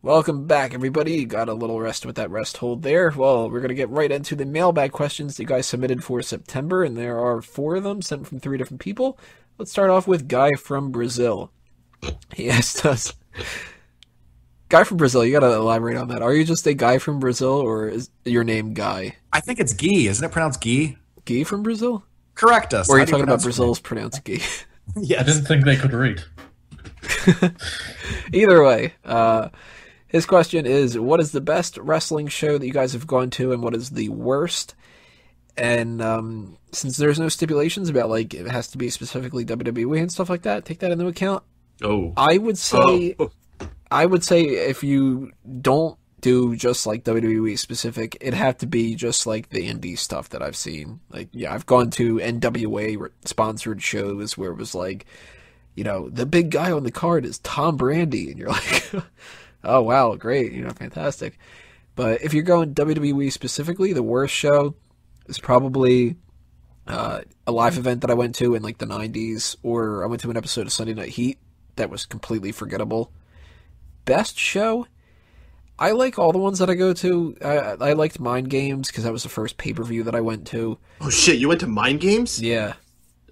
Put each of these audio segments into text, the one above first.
Welcome back, everybody. You got a little rest with that rest hold there. Well, we're going to get right into the mailbag questions that you guys submitted for September, and there are 4 of them sent from 3 different people. Let's start off with Guy from Brazil. He asked us, Guy from Brazil, you got to elaborate on that. Are you just a guy from Brazil, or is your name Guy? I think it's Guy. Isn't it pronounced Guy? Guy from Brazil? Correct us. Or are you talking about Brazil's pronounced Guy? Yes. I didn't think they could read. Either way, his question is, what is the best wrestling show that you guys have gone to, and what is the worst? And since there's no stipulations about, like, it has to be specifically WWE and stuff like that, take that into account. I would say if you don't do just, like, WWE specific, it'd have to be just, like, the indie stuff that I've seen. Like, yeah, I've gone to NWA-sponsored shows where it was, like, you know, the big guy on the card is Tom Brady, and you're like... Oh, wow, great, fantastic. But if you're going WWE specifically, the worst show is probably a live event that I went to in, like, the 90s, or I went to an episode of Sunday Night Heat that was completely forgettable. Best show? I like all the ones that I go to. I liked Mind Games, because that was the first pay-per-view that I went to. Oh, shit, you went to Mind Games? Yeah.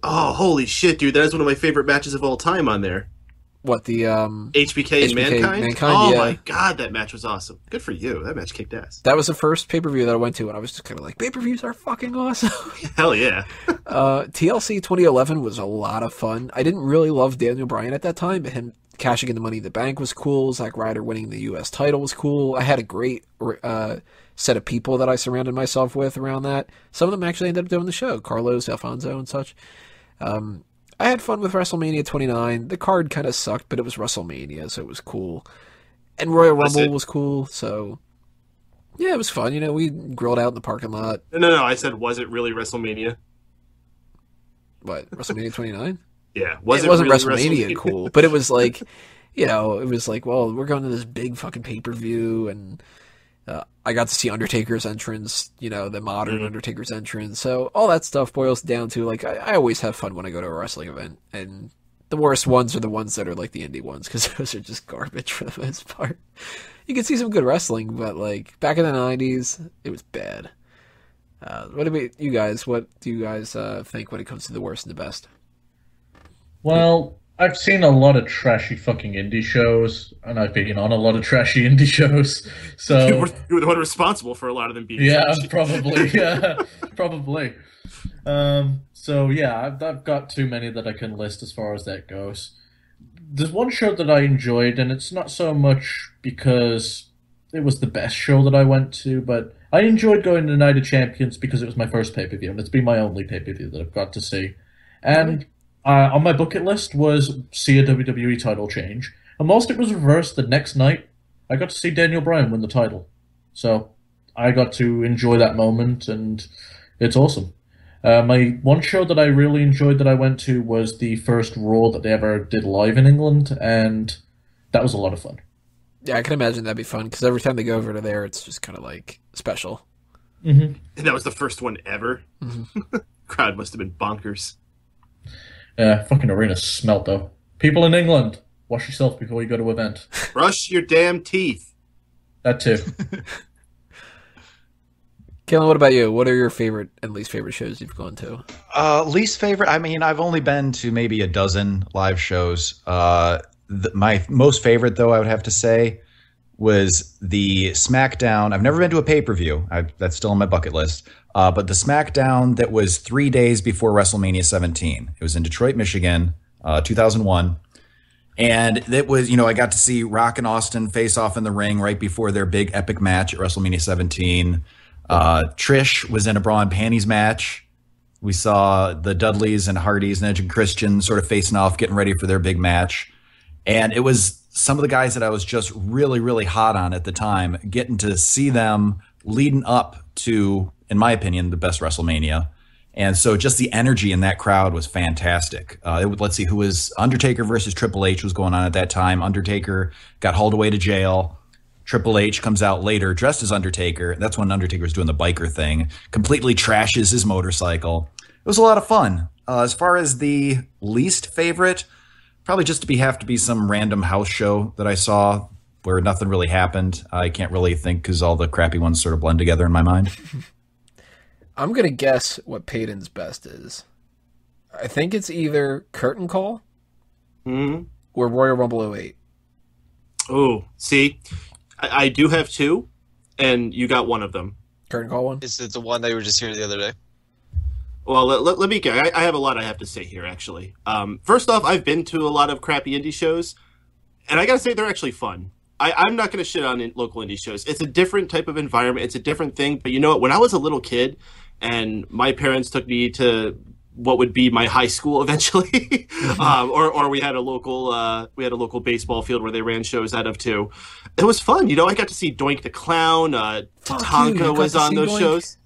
Oh, holy shit, dude, that is one of my favorite matches of all time on there. What, the HBK and Mankind? Oh, yeah. My god, that match was awesome. Good for you. That match kicked ass. That was the first pay-per-view that I went to, and I was just kind of like, pay-per-views are fucking awesome. Hell yeah. TLC 2011 was a lot of fun. I didn't really love Daniel Bryan at that time, but him cashing in the Money in the Bank was cool. Zack Ryder winning the U.S. title was cool. I had a great set of people that I surrounded myself with around that. Some of them actually ended up doing the show. Carlos, Alfonso, and such. I had fun with WrestleMania 29. The card kind of sucked, but it was WrestleMania, so it was cool. And Royal Rumble was cool, so... Yeah, it was fun. You know, we grilled out in the parking lot. No, I said, was it really WrestleMania? What, WrestleMania 29? Yeah. It wasn't really WrestleMania cool, but it was like, you know, it was like, well, we're going to this big fucking pay-per-view, and I got to see Undertaker's entrance, you know, the modern Undertaker's entrance. So all that stuff boils down to, like, I always have fun when I go to a wrestling event. And the worst ones are the ones that are, like, the indie ones, because those are just garbage for the most part. You can see some good wrestling, but, like, back in the 90s, it was bad. What about you guys? What do you guys think when it comes to the worst and the best? Well, I've seen a lot of trashy fucking indie shows, and I've been on a lot of trashy indie shows. So You were the one responsible for a lot of them being trashy. Probably. Yeah, probably. So yeah, I've got too many that I can list as far as that goes. There's one show that I enjoyed, and it's not so much because it was the best show that I went to, but I enjoyed going to Night of Champions because it was my first pay-per-view, and it's been my only pay-per-view that I've got to see. And on my bucket list was see a WWE title change. And whilst it was reversed the next night, I got to see Daniel Bryan win the title. So I got to enjoy that moment, and it's awesome. My one show that I really enjoyed that I went to was the first Raw that they ever did live in England, and that was a lot of fun. Yeah, I can imagine that'd be fun, because every time they go over to there, it's just kind of, like, special. Mm-hmm. And that was the first one ever. Mm-hmm. Crowd must have been bonkers. Yeah, fucking arena smelt, though. People in England, wash yourself before you go to an event. Brush your damn teeth. That too. Kellen, what about you? What are your favorite and least favorite shows you've gone to? Least favorite? I mean, I've only been to maybe a dozen live shows. My most favorite, though, I would have to say, was the SmackDown. I've never been to a pay-per-view. That's still on my bucket list. But the SmackDown that was 3 days before WrestleMania 17. It was in Detroit, Michigan, 2001. And it was, you know, I got to see Rock and Austin face off in the ring right before their big epic match at WrestleMania 17. Trish was in a bra and panties match. We saw the Dudleys and Hardys and Edge and Christian sort of facing off, getting ready for their big match. And it was some of the guys that I was just really, really hot on at the time, getting to see them leading up to, in my opinion, the best WrestleMania. And so just the energy in that crowd was fantastic. Let's see, who was Undertaker versus Triple H was going on at that time. Undertaker got hauled away to jail. Triple H comes out later dressed as Undertaker. That's when Undertaker's doing the biker thing. Completely trashes his motorcycle. It was a lot of fun. As far as the least favorite, probably just have to be some random house show that I saw where nothing really happened. I can't really think because all the crappy ones sort of blend together in my mind. I'm going to guess what Peyton's best is. I think it's either Curtain Call or Royal Rumble 08. Oh, see, I do have two, and you got one of them. Curtain Call one? Is it the one that you were just here the other day? Well, let me get. I have a lot I have to say here, actually. First off, I've been to a lot of crappy indie shows, and I gotta say they're actually fun. I'm not gonna shit on local indie shows. It's a different type of environment. It's a different thing. But you know what? When I was a little kid, and my parents took me to what would be my high school eventually, or we had a local baseball field where they ran shows out of too. It was fun, you know. I got to see Doink the Clown. Tatanka was on those shows.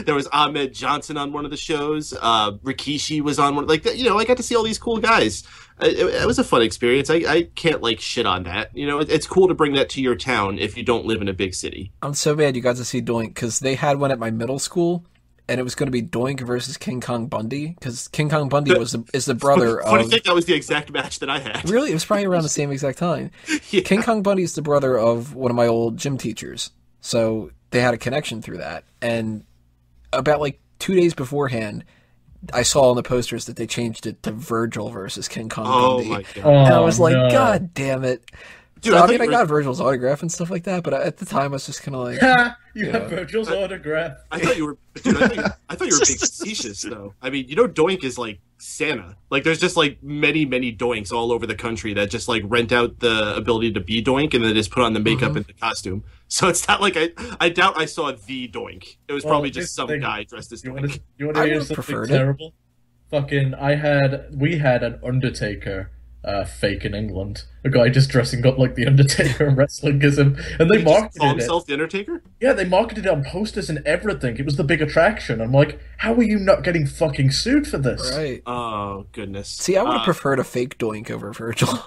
There was Ahmed Johnson on one of the shows. Rikishi was on one. You know, I got to see all these cool guys. It was a fun experience. I can't shit on that. You know, it's cool to bring that to your town if you don't live in a big city. I'm so mad you got to see Doink because they had one at my middle school. And it was going to be Doink versus King Kong Bundy, because King Kong Bundy is the brother of... Funny thing, that was the exact match that I had. Really? It was probably around the same exact time. Yeah. King Kong Bundy is the brother of one of my old gym teachers. So they had a connection through that. And about 2 days beforehand, I saw on the posters that they changed it to Virgil versus King Kong Bundy. My God. And I was like, no. God damn it. Dude, so, I got Virgil's autograph and stuff like that, but at the time I was just kind of like... you have Virgil's autograph. I thought you were being facetious, though. I mean, you know, Doink is like Santa. There's just many, many Doinks all over the country that just rent out the ability to be Doink and then just put on the makeup and the costume. So it's not I doubt I saw the Doink. It was probably just some guy dressed as Doink. You want to hear something terrible? We had an Undertaker fake in England. A guy just dressing up like the Undertaker and wrestling as him. And they marketed call himself the Undertaker? Yeah, they marketed it on posters and everything. It was the big attraction. I'm like, how are you not getting fucking sued for this? Right. Oh, goodness. See, I would have preferred a fake Doink over Virgil.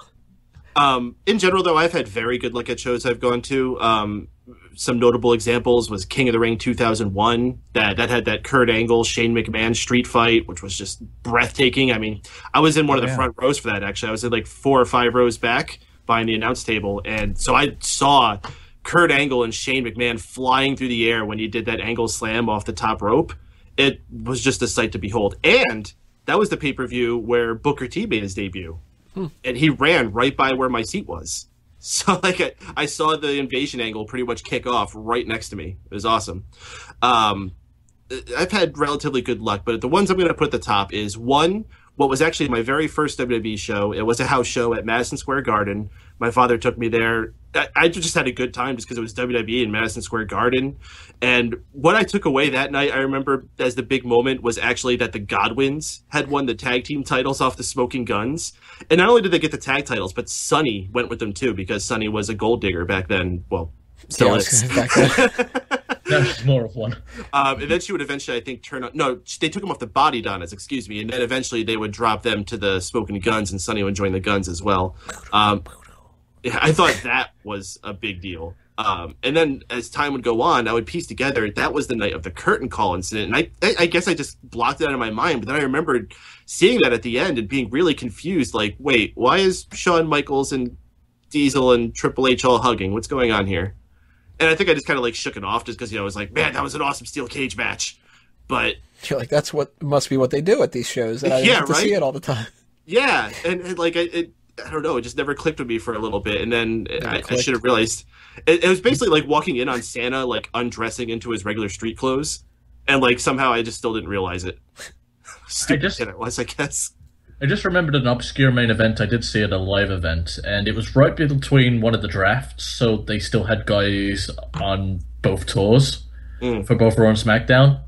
In general, though, I've had very good luck at shows I've gone to. Some notable examples was King of the Ring 2001. That had that Kurt Angle, Shane McMahon street fight, which was just breathtaking. I mean, I was in one of the front rows for that, actually. I was in 4 or 5 rows back behind the announce table. And so I saw Kurt Angle and Shane McMahon flying through the air when he did that angle slam off the top rope. It was just a sight to behold. And that was the pay-per-view where Booker T made his debut. And he ran right by where my seat was. So I saw the invasion angle pretty much kick off right next to me. It was awesome. I've had relatively good luck, but the ones I'm going to put at the top is one, what was actually my very first WWE show. It was a house show at Madison Square Garden. My father took me there. I just had a good time just because it was WWE in Madison Square Garden. And what I took away that night, I remember as the big moment, was actually that the Godwins had won the tag team titles off the Smoking Guns. And not only did they get the tag titles, but Sonny went with them too, because Sonny was a gold digger back then. Well, still is. That's more of one. And then she would eventually, I think, turn on... No, they took them off the Body Donnas, excuse me. And then eventually they would drop them to the Smoking Guns, and Sonny would join the Guns as well. I thought that was a big deal. And then as time would go on, I would piece together that was the night of the curtain call incident. And I guess I just blocked it out of my mind. But then I remembered seeing that at the end and being really confused. Wait, why is Shawn Michaels and Diesel and Triple H all hugging? What's going on here? And I think I just kind of shook it off just because, I was like, man, that was an awesome steel cage match. But you're like, that's what must be what they do at these shows. And I get to see it all the time. Yeah. And I don't know, it just never clicked with me for a little bit, and then I should have realized. It was basically like walking in on Santa, undressing into his regular street clothes, and somehow I just still didn't realize it. Stupid kid it was, I guess. I just remembered an obscure main event I did see at a live event, and it was right between one of the drafts, so they still had guys on both tours for both Raw and SmackDown.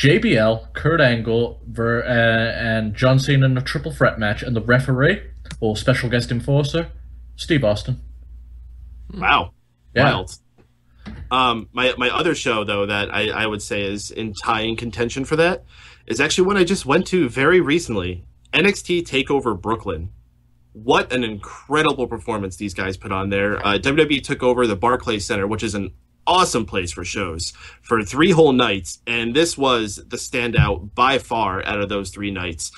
JBL, Kurt Angle, and John Cena in a triple threat match, and the referee, or special guest enforcer, Steve Austin. Wow. Yeah. Wild. My other show, though, that I would say is in tying contention for that is actually one I just went to very recently. NXT TakeOver Brooklyn. What an incredible performance these guys put on there. WWE took over the Barclays Center, which is an awesome place for shows, for 3 whole nights, and this was the standout by far out of those 3 nights.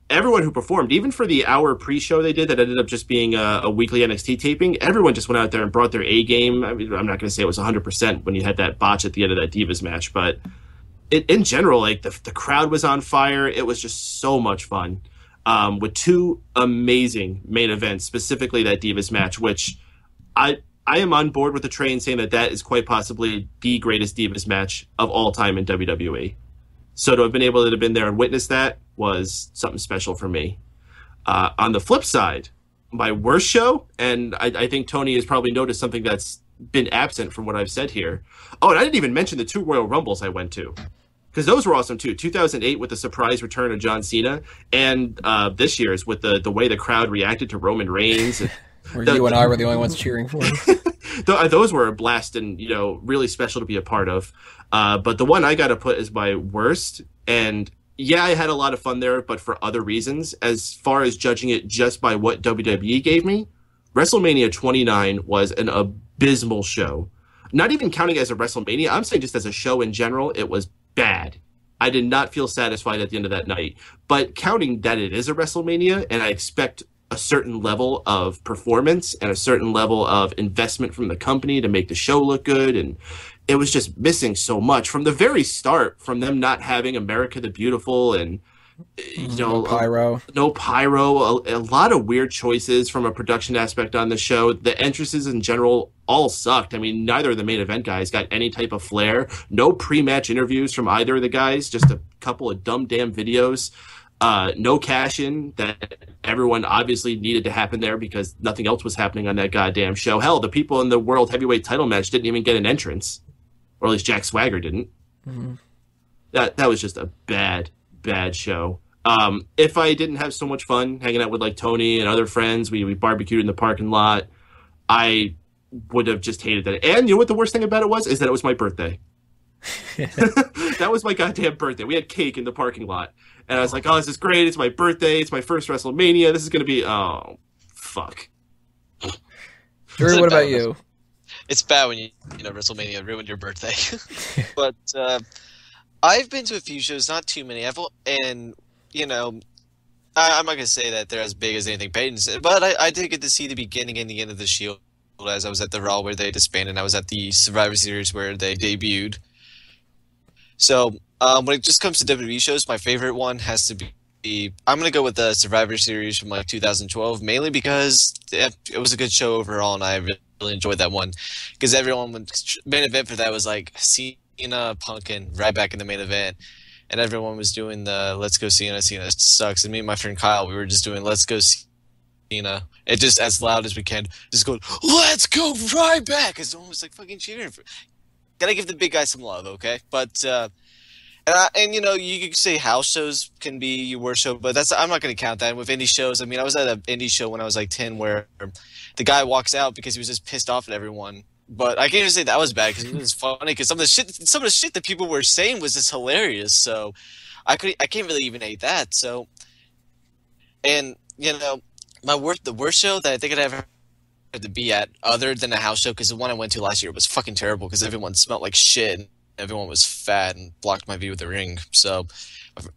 everyone who performed, even for the hour pre-show they did that ended up just being a weekly NXT taping, everyone just went out there and brought their A game. I mean, I'm not going to say it was 100% when you had that botch at the end of that Divas match, but in general, like the crowd was on fire. It was just so much fun. With two amazing main events, specifically that Divas match, which I am on board with the train saying that is quite possibly the greatest Divas match of all time in WWE. So to have been able to have been there and witness that was something special for me. On the flip side, my worst show, and I think Tony has probably noticed something that's been absent from what I've said here. Oh, and I didn't even mention the 2 Royal Rumbles I went to, because those were awesome too. 2008 with the surprise return of John Cena, and this year's with the way the crowd reacted to Roman Reigns. Where you and I were the only ones cheering for him. Those were a blast and, really special to be a part of. But the one I got to put as my worst, and yeah, I had a lot of fun there, but for other reasons. As far as judging it just by what WWE gave me, WrestleMania 29 was an abysmal show. Not even counting as a WrestleMania, I'm saying just as a show in general, it was bad. I did not feel satisfied at the end of that night. But counting that it is a WrestleMania, and I expect a certain level of performance and a certain level of investment from the company to make the show look good, and it was just missing so much from the very start, from them not having America the Beautiful and no pyro, a lot of weird choices from a production aspect on the show. The entrances in general all sucked. I mean, neither of the main event guys got any type of flair. No pre-match interviews from either of the guys, just a couple of dumb damn videos. No cash in that everyone obviously needed to happen there because nothing else was happening on that goddamn show. Hell, the people in the world heavyweight title match didn't even get an entrance, or at least Jack Swagger didn't. Mm-hmm. That was just a bad show. If I didn't have so much fun hanging out with like Tony and other friends, we barbecued in the parking lot, I would have just hated that. And you know what the worst thing about it was? Is that it was my birthday. That was my goddamn birthday. We had cake in the parking lot. And I was like, oh, this is great. It's my birthday. It's my first WrestleMania. This is going to be, oh, fuck. Drew, what about you? It's bad when WrestleMania ruined your birthday. But I've been to a few shows, not too many. I'm not going to say that they're as big as anything Peyton said, but I did get to see the beginning and the end of the Shield, as I was at the Raw where they disbanded, and I was at the Survivor Series where they debuted. So when it just comes to WWE shows, my favorite one has to be, I'm going to go with the Survivor Series from like 2012, mainly because it was a good show overall, and I really enjoyed that one. Because main event for that was like Cena, Punk, and Ryback in the main event. And everyone was doing the Let's Go Cena sucks. And me and my friend Kyle, we were just doing Let's Go Cena. It just as loud as we can, just going, Let's go Ryback! Because everyone was like fucking cheering for. Gotta give the big guy some love, okay? But you could say house shows can be your worst show, but I'm not gonna count that. And with indie shows, I mean, I was at an indie show when I was like 10, where the guy walks out because he was just pissed off at everyone. But I can't even say that was bad because it was funny. Because some of the shit that people were saying was just hilarious. So I can't really even hate that. So, and the worst show that I think I'd ever had to be at, other than a house show, because the one I went to last year was fucking terrible because everyone smelled like shit and everyone was fat and blocked my view of the ring. So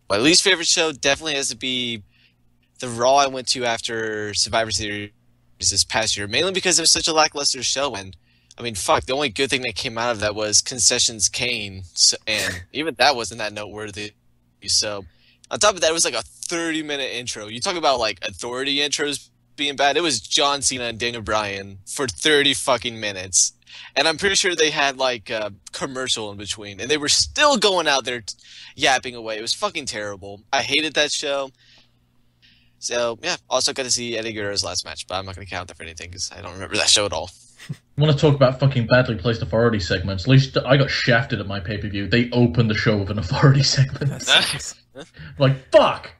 my least favorite show definitely has to be the Raw I went to after Survivor Series this past year, mainly because it was such a lackluster show. And I mean, fuck, the only good thing that came out of that was Concessions Kane, and even that wasn't that noteworthy. So on top of that, it was like a 30-minute intro. You talk about like authority intros being bad. It was John Cena and Daniel Bryan for 30 fucking minutes. And I'm pretty sure they had like a commercial in between, and they were still going out there yapping away. It was fucking terrible. I hated that show. So yeah, also got to see Eddie Guerrero's last match, but I'm not going to count that for anything because I don't remember that show at all. I want to talk about fucking badly placed authority segments. At least I got shafted at my pay-per-view. They opened the show with an authority segment. Like, fuck!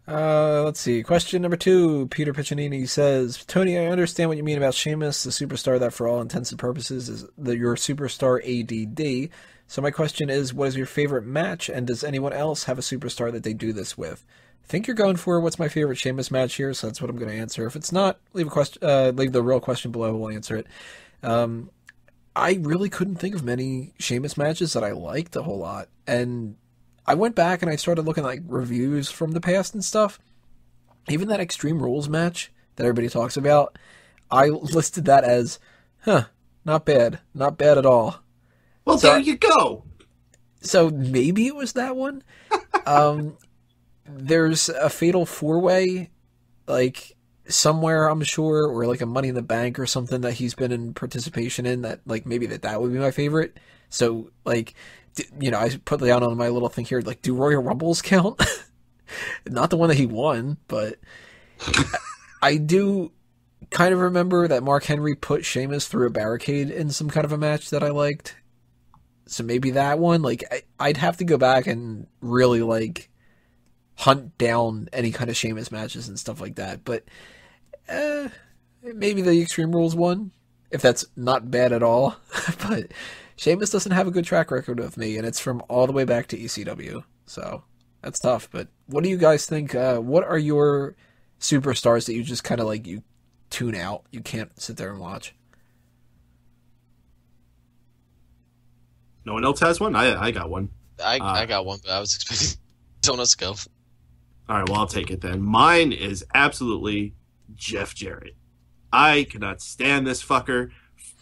Let's see. Question number 2. Peter Piccininni says, Tony, I understand what you mean about Sheamus, the superstar that for all intents and purposes is your superstar a.d.d. So my question is, what is your favorite match, and does anyone else have a superstar that they do this with? I think you're going for what's my favorite Sheamus match here, so that's what I'm going to answer. If it's not, leave the real question below. We'll answer it. I really couldn't think of many Sheamus matches that I liked a whole lot, and I went back and I started looking at like reviews from the past and stuff. Even that Extreme Rules match that everybody talks about, I listed that as, not bad. Not bad at all. Well, there you go. So maybe it was that one. There's a Fatal 4-Way, like, somewhere, I'm sure, or like a Money in the Bank or something that he's been in participation in, that, like, maybe that would be my favorite. So, like, I put down on my little thing here, like, do Royal Rumbles count? Not the one that he won, but I do kind of remember that Mark Henry put Sheamus through a barricade in some kind of a match that I liked. So maybe that one. Like, I'd have to go back and really, like, hunt down any kind of Sheamus matches and stuff like that. But maybe the Extreme Rules one, if that's not bad at all. But Sheamus doesn't have a good track record with me, and it's from all the way back to ECW. So that's tough. But what do you guys think? What are your superstars that you just kind of like, you tune out? You can't sit there and watch. No one else has one? I got one. I got one, but I was expecting someone else to go. All right, well, I'll take it then. Mine is absolutely Jeff Jarrett. I cannot stand this fucker.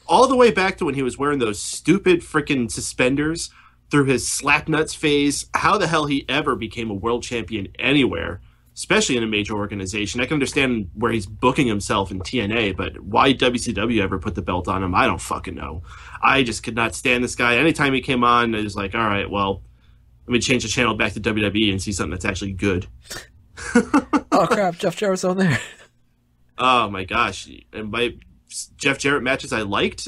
All the way back to when he was wearing those stupid freaking suspenders through his slapnuts phase. How the hell he ever became a world champion anywhere, especially in a major organization. I can understand where he's booking himself in TNA, but why WCW ever put the belt on him, I don't fucking know. I just could not stand this guy. Anytime he came on, I was like, all right, well, let me change the channel back to WWE and see something that's actually good. Oh, crap, Jeff Jarrett's on there. Oh, my gosh. And my Jeff Jarrett matches I liked,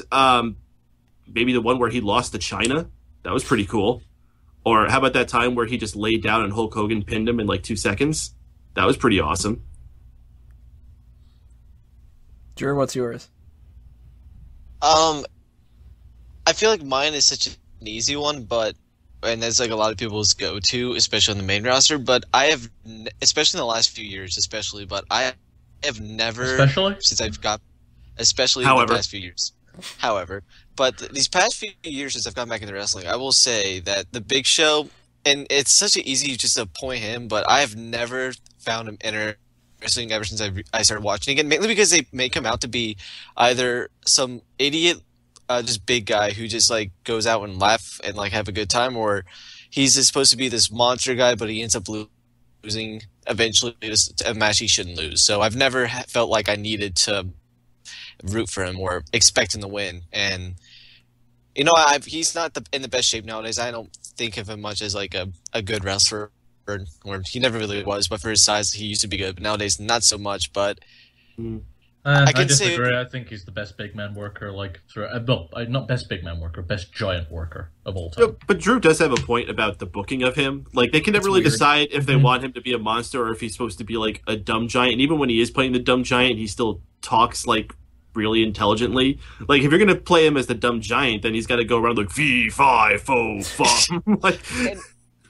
maybe the one where he lost to China. That was pretty cool. Or how about that time where he just laid down and Hulk Hogan pinned him in like 2 seconds? That was pretty awesome. Drew, what's yours? I feel like mine is such an easy one, and that's like a lot of people's go-to, especially on the main roster. But I have, especially in the last few years, but I have never, especially in the past few years. However, but these past few years since I've gone back into wrestling, I will say that the Big Show, and it's such an easy just to point him, but I have never found him interesting ever since I started watching again, mainly because they make him out to be either some idiot, just big guy who just like goes out and laugh and like have a good time, or he's just supposed to be this monster guy, but he ends up losing eventually a match he shouldn't lose. So I've never felt like I needed to root for him or expect him to win. And he's not in the best shape nowadays. I don't think of him much as like a good wrestler, or he never really was, but for his size he used to be good, but nowadays not so much. But I disagree. I think he's the best big man worker, not best big man worker, best giant worker of all time. But Drew does have a point about the booking of him. Like, they can never really decide if they want him to be a monster or if he's supposed to be like a dumb giant. And even when he is playing the dumb giant, he still talks like really intelligently. Like, if you're gonna play him as the dumb giant, then he's got to go around like V5 like. And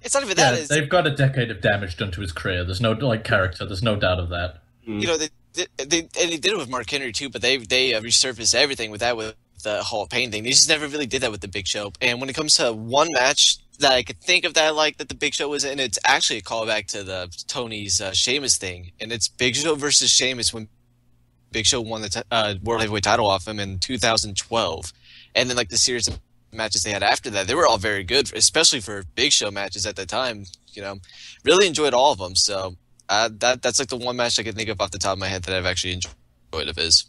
it's not even that. They've got a decade of damage done to his career. There's no character. There's no doubt of that. They did it with Mark Henry too, but they resurfaced everything with the Hall of Pain thing. They just never really did that with the Big Show. And when it comes to one match that I could think of that I like that the Big Show was in, it's actually a callback to the Tony's Sheamus thing, and it's Big Show versus Sheamus when Big Show won the World Heavyweight title off him in 2012, and then like the series of matches they had after that, they were all very good, especially for Big Show matches at the time. Really enjoyed all of them. So. That's like the one match I can think of off the top of my head that I've actually enjoyed of his.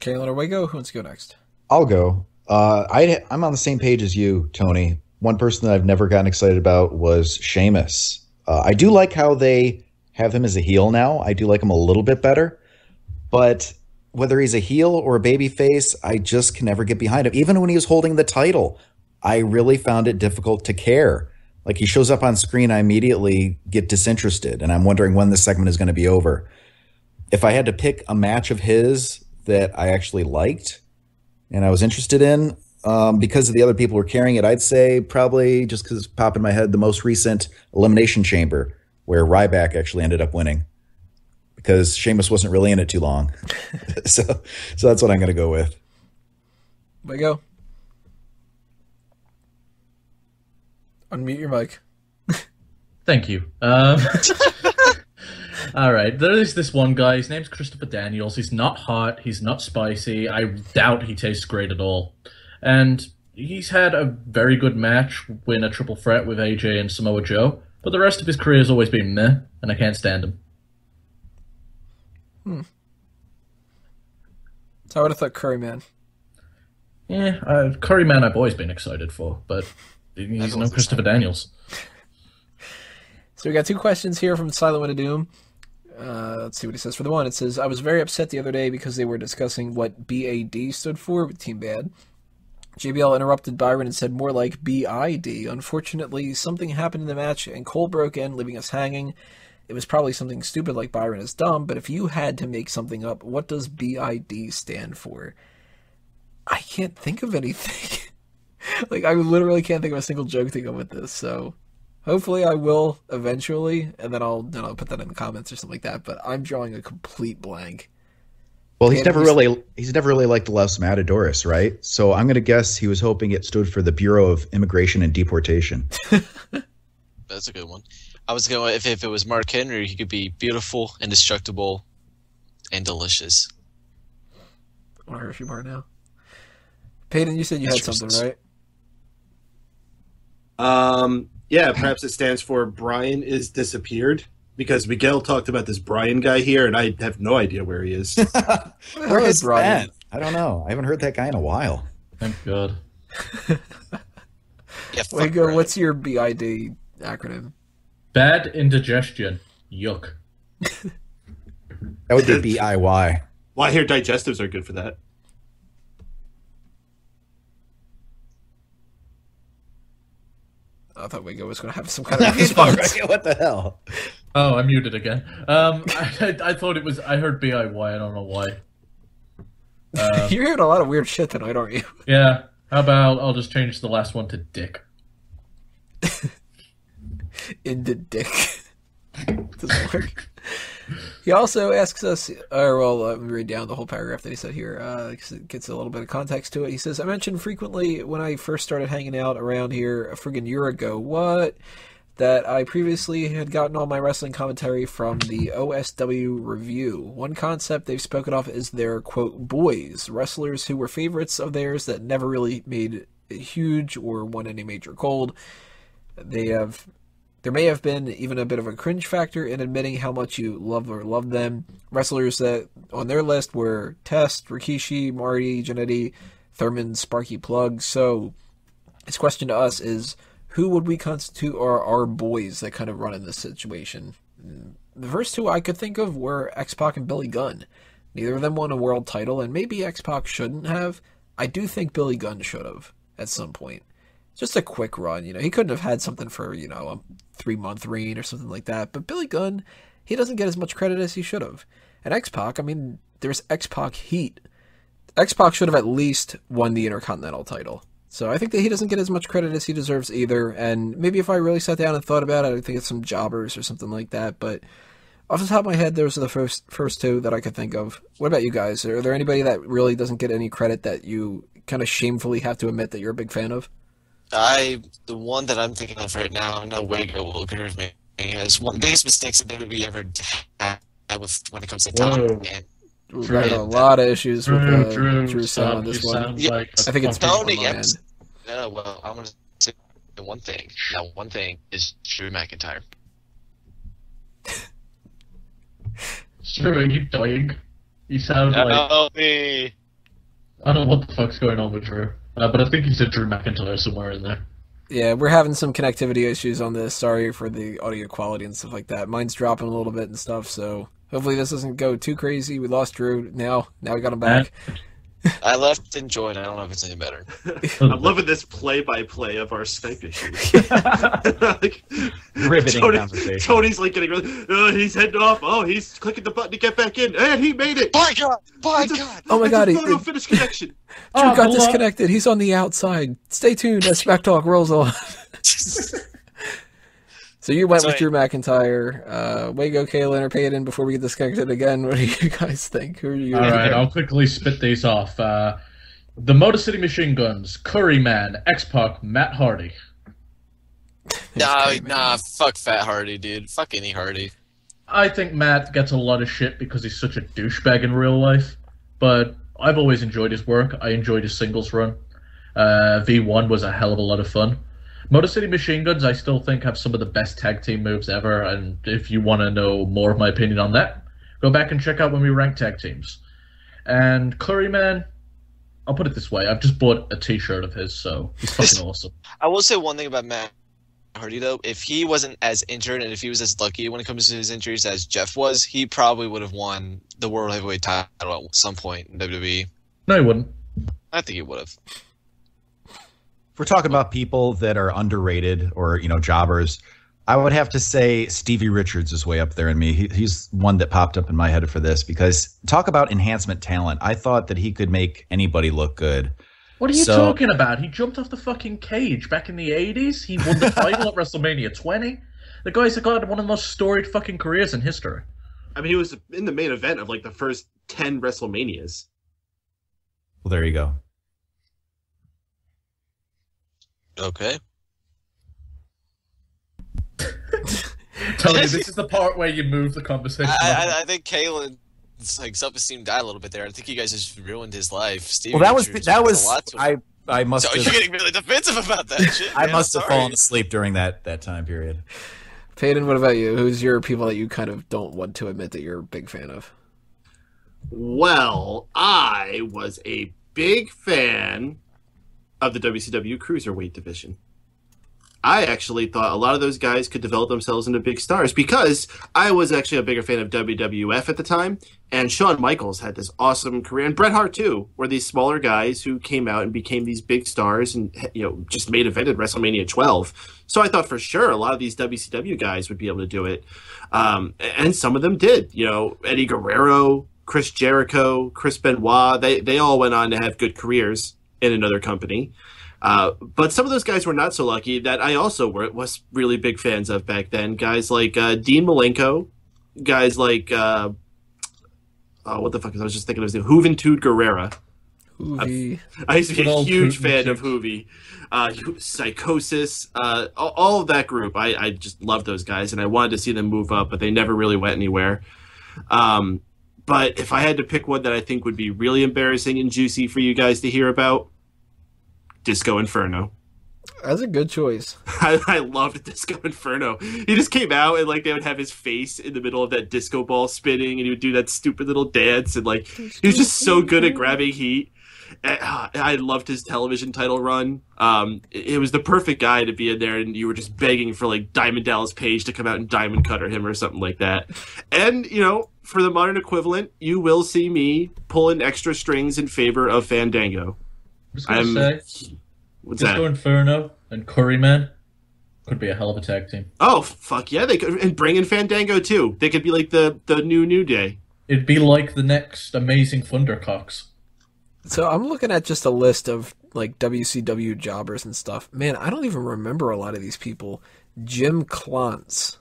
Okay, let away go. Who wants to go next? I'll go. I'm on the same page as you, Tony. One person that I've never gotten excited about was Sheamus. I do like how they have him as a heel now. I do like him a little bit better. But whether he's a heel or a baby face, I just can never get behind him. Even when he was holding the title, I really found it difficult to care. Like, he shows up on screen, I immediately get disinterested, and I'm wondering when this segment is going to be over. If I had to pick a match of his that I actually liked and I was interested in, because of the other people who were carrying it, I'd say probably, just because it's popping in my head, the most recent Elimination Chamber, where Ryback actually ended up winning, because Sheamus wasn't really in it too long. so that's what I'm going to go with. There you go. Unmute your mic. Thank you. All right, there is this one guy. His name's Christopher Daniels. He's not hot. He's not spicy. I doubt he tastes great at all. And he's had a very good match, win a triple threat with AJ and Samoa Joe. But the rest of his career has always been meh, and I can't stand him. So I would have thought Curry Man. Yeah, Curry Man I've always been excited for, but he's no Christopher Daniels. So we got 2 questions here from Silent Wind of Doom. Let's see what he says. For the one, it says, I was very upset the other day because they were discussing what B.A.D. stood for with Team B.I.D. JBL interrupted Byron and said more like B.I.D. Unfortunately, something happened in the match and Cole broke in, leaving us hanging. It was probably something stupid like Byron is dumb, but if you had to make something up, what does B.I.D. stand for? I can't think of anything. Like, I literally can't think of a single joke to go with this, so hopefully I will eventually, and then I'll put that in the comments or something like that, but I'm drawing a complete blank. Well, he's never really liked Los Matadores, right? So I'm going to guess he was hoping it stood for the Bureau of Immigration and Deportation. That's a good one. I was going if it was Mark Henry, he could be beautiful, indestructible, and delicious. I want to hear a few more now. Peyton, you said you had something, right? Yeah, perhaps it stands for Brian is disappeared, because Miguel talked about this Brian guy here, and I have no idea where he is. Where is Brian? I don't know. I haven't heard that guy in a while. Thank God. Yeah, Wago, what's your B.I.D. acronym? Bad indigestion. Yuck. That would be B.I.Y. Well, I hear digestives are good for that. I thought Wago was going to have some kind of response. What the hell? Oh, I'm muted again. I thought it was. I heard B.I.Y. I don't know why. You're hearing a lot of weird shit tonight, aren't you? Yeah. How about I'll just change the last one to Dick. In the dick. Doesn't work. He also asks us, let me read down the whole paragraph that he said here, because it gets a little bit of context to it. He says, I mentioned frequently when I first started hanging out around here a friggin' year ago, that I previously had gotten all my wrestling commentary from the OSW review. One concept they've spoken of is their, quote, boys, wrestlers who were favorites of theirs that never really made it huge or won any major gold. There may have been even a bit of a cringe factor in admitting how much you love or loved them. Wrestlers that on their list were Test, Rikishi, Marty, Jannetty, Thurman, Sparky Plug. So his question to us is, who would we constitute our boys that kind of run in this situation? The first 2 I could think of were X-Pac and Billy Gunn. Neither of them won a world title, and maybe X-Pac shouldn't have. I do think Billy Gunn should have at some point. Just a quick run, he couldn't have had something for, a 3-month reign or something like that. But Billy Gunn, he doesn't get as much credit as he should have. And X-Pac, there's X-Pac heat. X-Pac should have at least won the Intercontinental title. So I think that he doesn't get as much credit as he deserves either. And maybe if I really sat down and thought about it, I'd think it's some jobbers or something like that. But off the top of my head, those are the first 2 that I could think of. What about you guys? Are there anybody that really doesn't get any credit that you kind of shamefully have to admit that you're a big fan of? The one that I'm thinking of right now, I know Wago will agree with me, is one of the biggest mistakes that WWE ever had when it comes to talent. We've got a lot of issues with Drew Sound on this one. Like I think it's Tony. no, well, I'm going to say one thing. Now, one thing is Drew McIntyre. Drew, are you dying? You sound Help me. I don't know what the fuck's going on with Drew. But I think he said Drew McIntyre somewhere in there. Yeah, we're having some connectivity issues on this. Sorry for the audio quality and stuff like that. Mine's dropping a little bit and stuff, so hopefully this doesn't go too crazy. We lost Drew. Now we got him back. I left and joined. I don't know if it's any better. I'm loving this play-by-play of our Skype issues. Riveting conversation. Tony's like getting he's heading off. Oh, he's clicking the button to get back in, and he made it. By God! God! Oh my God! Photo finish connection. Drew got disconnected. He's on the outside. Stay tuned as Smack Talk rolls on. So you went with Drew McIntyre. Wago, Kaylin, or Peyton before we get disconnected again. What do you guys think? Who are you? All right, I'll quickly spit these off. The Motor City Machine Guns, Curry Man, X-Pac, Matt Hardy. Ooh, got a lot of issues with Drew Sound on this one. I think it's I think it's Matt Hardy. Matt Hardy. The Motor City Machine Guns, Curry Man, X-Pac, Matt Hardy. Nah, fuck Fat Hardy, dude. Fuck any Hardy. I think Matt gets a lot of shit because he's such a douchebag in real life, but I've always enjoyed his work. I enjoyed his singles run. V1 was a hell of a lot of fun. Motor City Machine Guns, I still think, have some of the best tag team moves ever, and if you want to know more of my opinion on that, go back and check out when we rank tag teams. And Curryman, I'll put it this way, I've just bought a t-shirt of his, so he's fucking awesome. I will say one thing about Matt Hardy, though. If he wasn't as injured and if he was as lucky when it comes to his injuries as Jeff was, he probably would have won the World Heavyweight title at some point in WWE. No, he wouldn't. I think he would have. If we're talking about people that are underrated or, jobbers, I would have to say Stevie Richards is way up there in me. He's one that popped up in my head for this because talk about enhancement talent. I thought that he could make anybody look good. What are you talking about? He jumped off the fucking cage back in the 80s. He won the title at WrestleMania 20. The guy's got one of the most storied fucking careers in history. I mean, he was in the main event of like the first 10 WrestleManias. Well, there you go. Okay. Tony, this is the part where you move the conversation. I think Kalen's like self-esteem died a little bit there. I think you guys just ruined his life. Stevie Well, Richards that was meant a lot to him. I must. So have, you're getting really defensive about that shit. I man. must have Sorry. fallen asleep during that time period. Peyton, what about you? Who's your people that you kind of don't want to admit that you're a big fan of? Well, I was a big fan of the WCW Cruiserweight division. I actually thought a lot of those guys could develop themselves into big stars because I was actually a bigger fan of WWF at the time, and Shawn Michaels had this awesome career, and Bret Hart too, were these smaller guys who came out and became these big stars and just made event at WrestleMania 12. So I thought for sure a lot of these WCW guys would be able to do it, and some of them did. Eddie Guerrero, Chris Jericho, Chris Benoit, they all went on to have good careers in another company. But some of those guys were not so lucky that I also was really big fans of back then. Guys like Dean Malenko, guys like what the fuck is I was just thinking of his name, Juventud Guerrera. Hoovy. I used to be a huge fan of Hoovy. Psychosis, all of that group. I just loved those guys, and I wanted to see them move up, but they never really went anywhere. But if I had to pick one that I think would be really embarrassing and juicy for you guys to hear about, Disco Inferno. That's a good choice. I loved Disco Inferno. He just came out and they would have his face in the middle of that disco ball spinning, and he would do that stupid little dance, and he was just so good at grabbing heat. I loved his television title run. It was the perfect guy to be in there, and you were just begging for Diamond Dallas Page to come out and diamond cutter him or something like that. And for the modern equivalent, you will see me pulling extra strings in favor of Fandango. I'm gonna say, Disco Inferno and Curryman could be a hell of a tag team. Oh, fuck yeah, they could. And bring in Fandango, too. They could be like the New Day. It'd be like the next Amazing Thundercocks. So I'm looking at just a list of WCW jobbers and stuff. Man, I don't even remember a lot of these people. Jim Klontz.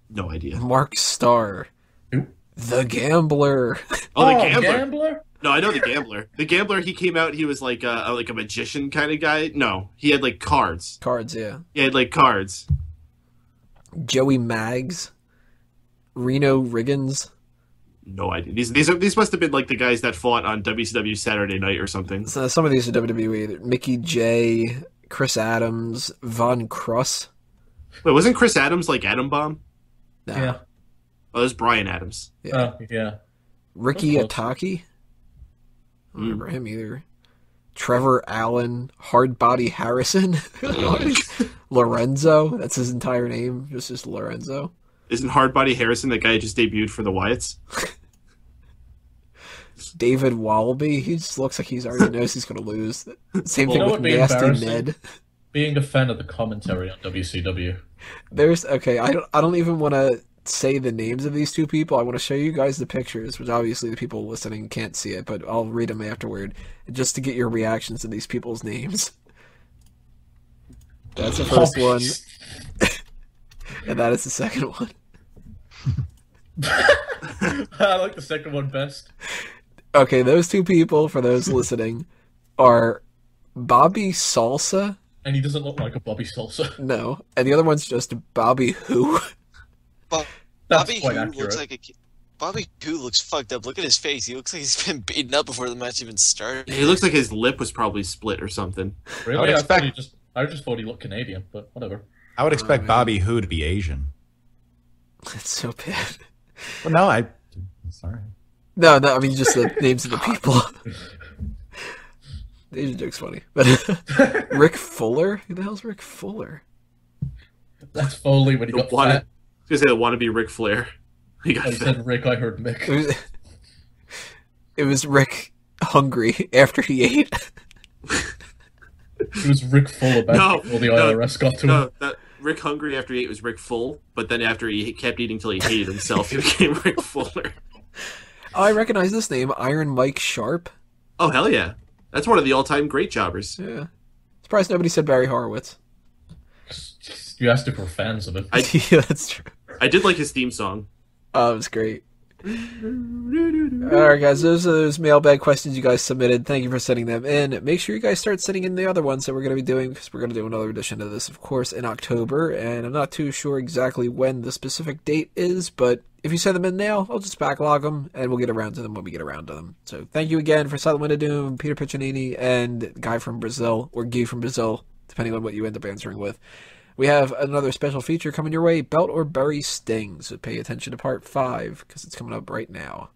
No idea. Mark Starr. Who? The Gambler. Oh, the Gambler? No, I know the Gambler. The Gambler, he came out, he was like a magician kind of guy. No, he had cards. Cards, yeah. He had cards. Joey Maggs. Reno Riggins. No idea. These must have been the guys that fought on WCW Saturday Night or something. So some of these are WWE. Mickey J, Chris Adams, Von Kruss. Wait, wasn't Chris Adams Atom Bomb? No. Yeah. Oh, it was Brian Adams. Yeah. Yeah. Ricky Ataki. I don't remember him either. Trevor Allen, Hardbody Harrison, Lorenzo. That's his entire name. Just Lorenzo. Isn't Hardbody Harrison the guy who just debuted for the Wyatts? David Wallaby. He just looks like he already knows he's going to lose. Same thing with Nasty Ned. Being a fan of the commentary on WCW. I don't even want to say the names of these two people. I want to show you guys the pictures, which obviously the people listening can't see it, but I'll read them afterward just to get your reactions to these people's names. That's the first one. And that is the second one. I like the second one best. Okay, those two people, for those listening, are Bobby Salsa And he doesn't look like a Bobby Salsa. No. And the other one's just Bobby Who. That's Bobby quite Who accurate. looks like a Bobby Who looks fucked up. Look at his face. He looks like he's been beaten up before the match even started. He looks like his lip was probably split or something. Really? I just thought he looked Canadian, but whatever. I would expect Bobby Who to be Asian. That's so bad. Well, no, I'm sorry. No, I mean just the names of the people. The Asian joke's funny. But Rick Fuller? Who the hell's Rick Fuller? That's Foley when he got fat. I was gonna say the wannabe Ric Flair. He got I fat. said Rick, I heard Mick. It was Rick hungry after he ate. It was Rick Full about before the IRS got to him. Rick hungry after he ate was Rick Full, but then after he kept eating till he hated himself, he became Rick Fuller. Oh, I recognize this name, Iron Mike Sharp. Oh hell yeah, that's one of the all-time great jobbers. Yeah, surprised nobody said Barry Horowitz. You asked if we're fans of it. Yeah, that's true. I did like his theme song. Oh, it was great. Alright guys, those are those mailbag questions you guys submitted. Thank you for sending them in. Make sure you guys start sending in the other ones that we're going to be doing, because we're going to do another edition of this, of course, in October, and I'm not too sure exactly when the specific date is, but if you send them in now, I'll just backlog them, and we'll get around to them when we get around to them. So thank you again for Silent Wind of Doom, Peter Piccininni, and Guy from Brazil, or Guy from Brazil, depending on what you end up answering with. We have another special feature coming your way, Belt or Bury Sting, so pay attention to part 5, because it's coming up right now.